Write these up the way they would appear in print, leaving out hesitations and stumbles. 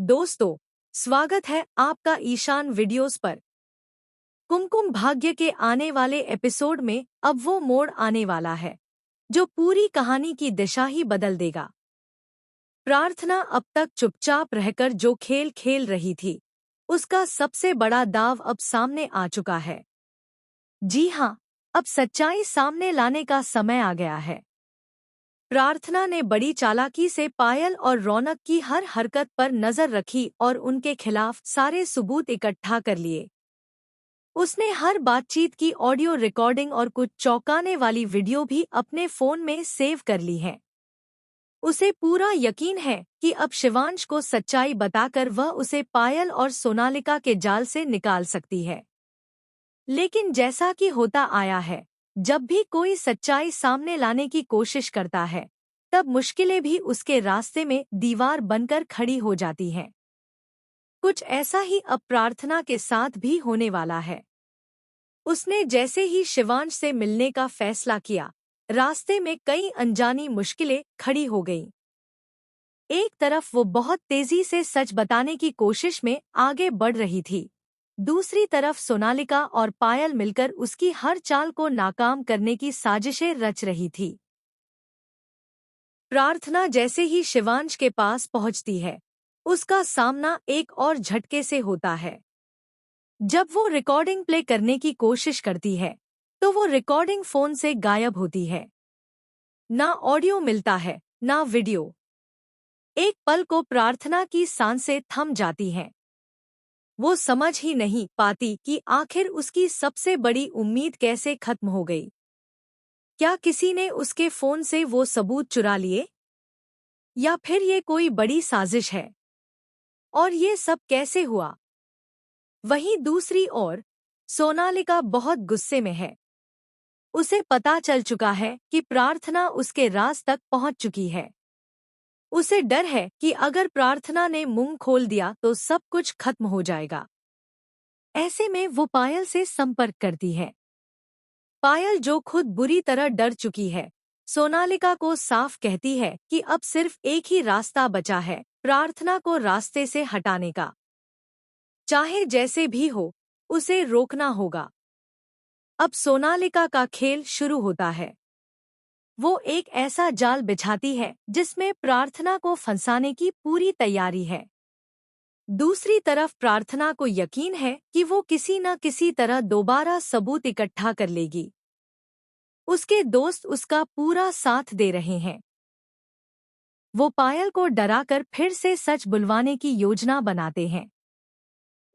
दोस्तों, स्वागत है आपका ईशान वीडियोस पर। कुमकुम भाग्य के आने वाले एपिसोड में अब वो मोड़ आने वाला है जो पूरी कहानी की दिशा ही बदल देगा। प्रार्थना अब तक चुपचाप रहकर जो खेल खेल रही थी, उसका सबसे बड़ा दाव अब सामने आ चुका है। जी हाँ, अब सच्चाई सामने लाने का समय आ गया है। प्रार्थना ने बड़ी चालाकी से पायल और रौनक की हर हरकत पर नजर रखी और उनके खिलाफ सारे सबूत इकट्ठा कर लिए। उसने हर बातचीत की ऑडियो रिकॉर्डिंग और कुछ चौंकाने वाली वीडियो भी अपने फोन में सेव कर ली है। उसे पूरा यकीन है कि अब शिवांश को सच्चाई बताकर वह उसे पायल और सोनालिका के जाल से निकाल सकती है। लेकिन जैसा कि होता आया है, जब भी कोई सच्चाई सामने लाने की कोशिश करता है, तब मुश्किलें भी उसके रास्ते में दीवार बनकर खड़ी हो जाती हैं। कुछ ऐसा ही अब प्रार्थना के साथ भी होने वाला है। उसने जैसे ही शिवांश से मिलने का फैसला किया, रास्ते में कई अनजानी मुश्किलें खड़ी हो गईं। एक तरफ वो बहुत तेजी से सच बताने की कोशिश में आगे बढ़ रही थी, दूसरी तरफ सोनालिका और पायल मिलकर उसकी हर चाल को नाकाम करने की साजिशें रच रही थी। प्रार्थना जैसे ही शिवांश के पास पहुंचती है, उसका सामना एक और झटके से होता है। जब वो रिकॉर्डिंग प्ले करने की कोशिश करती है, तो वो रिकॉर्डिंग फोन से गायब होती है। ना ऑडियो मिलता है, ना वीडियो। एक पल को प्रार्थना की सांसें थम जाती हैं। वो समझ ही नहीं पाती कि आखिर उसकी सबसे बड़ी उम्मीद कैसे खत्म हो गई। क्या किसी ने उसके फोन से वो सबूत चुरा लिए? या फिर ये कोई बड़ी साजिश है? और ये सब कैसे हुआ? वहीं दूसरी ओर सोनालिका बहुत गुस्से में है। उसे पता चल चुका है कि प्रार्थना उसके राज तक पहुंच चुकी है। उसे डर है कि अगर प्रार्थना ने मुंह खोल दिया तो सब कुछ खत्म हो जाएगा। ऐसे में वो पायल से संपर्क करती है। पायल, जो खुद बुरी तरह डर चुकी है, सोनालिका को साफ कहती है कि अब सिर्फ एक ही रास्ता बचा है, प्रार्थना को रास्ते से हटाने का। चाहे जैसे भी हो, उसे रोकना होगा। अब सोनालिका का खेल शुरू होता है। वो एक ऐसा जाल बिछाती है जिसमें प्रार्थना को फंसाने की पूरी तैयारी है। दूसरी तरफ प्रार्थना को यकीन है कि वो किसी न किसी तरह दोबारा सबूत इकट्ठा कर लेगी। उसके दोस्त उसका पूरा साथ दे रहे हैं। वो पायल को डराकर फिर से सच बुलवाने की योजना बनाते हैं।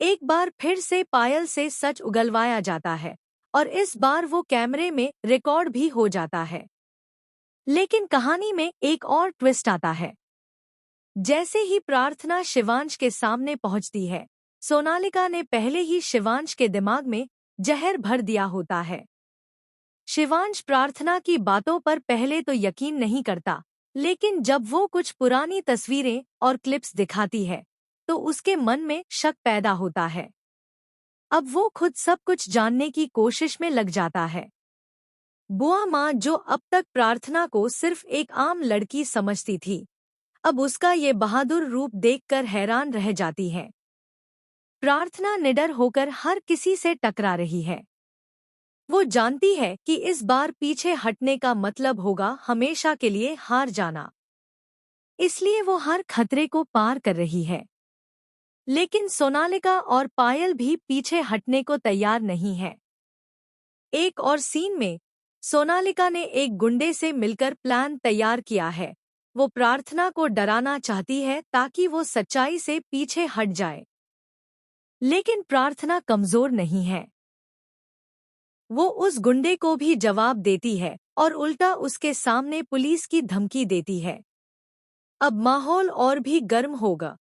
एक बार फिर से पायल से सच उगलवाया जाता है और इस बार वो कैमरे में रिकॉर्ड भी हो जाता है। लेकिन कहानी में एक और ट्विस्ट आता है। जैसे ही प्रार्थना शिवांश के सामने पहुंचती है, सोनालिका ने पहले ही शिवांश के दिमाग में जहर भर दिया होता है। शिवांश प्रार्थना की बातों पर पहले तो यकीन नहीं करता, लेकिन जब वो कुछ पुरानी तस्वीरें और क्लिप्स दिखाती है, तो उसके मन में शक पैदा होता है। अब वो खुद सब कुछ जानने की कोशिश में लग जाता है। बुआ माँ, जो अब तक प्रार्थना को सिर्फ एक आम लड़की समझती थी, अब उसका ये बहादुर रूप देखकर हैरान रह जाती है। प्रार्थना निडर होकर हर किसी से टकरा रही है। वो जानती है कि इस बार पीछे हटने का मतलब होगा हमेशा के लिए हार जाना। इसलिए वो हर खतरे को पार कर रही है। लेकिन सोनालिका और पायल भी पीछे हटने को तैयार नहीं है। एक और सीन में सोनालिका ने एक गुंडे से मिलकर प्लान तैयार किया है। वो प्रार्थना को डराना चाहती है ताकि वो सच्चाई से पीछे हट जाए। लेकिन प्रार्थना कमजोर नहीं है। वो उस गुंडे को भी जवाब देती है और उल्टा उसके सामने पुलिस की धमकी देती है। अब माहौल और भी गर्म होगा।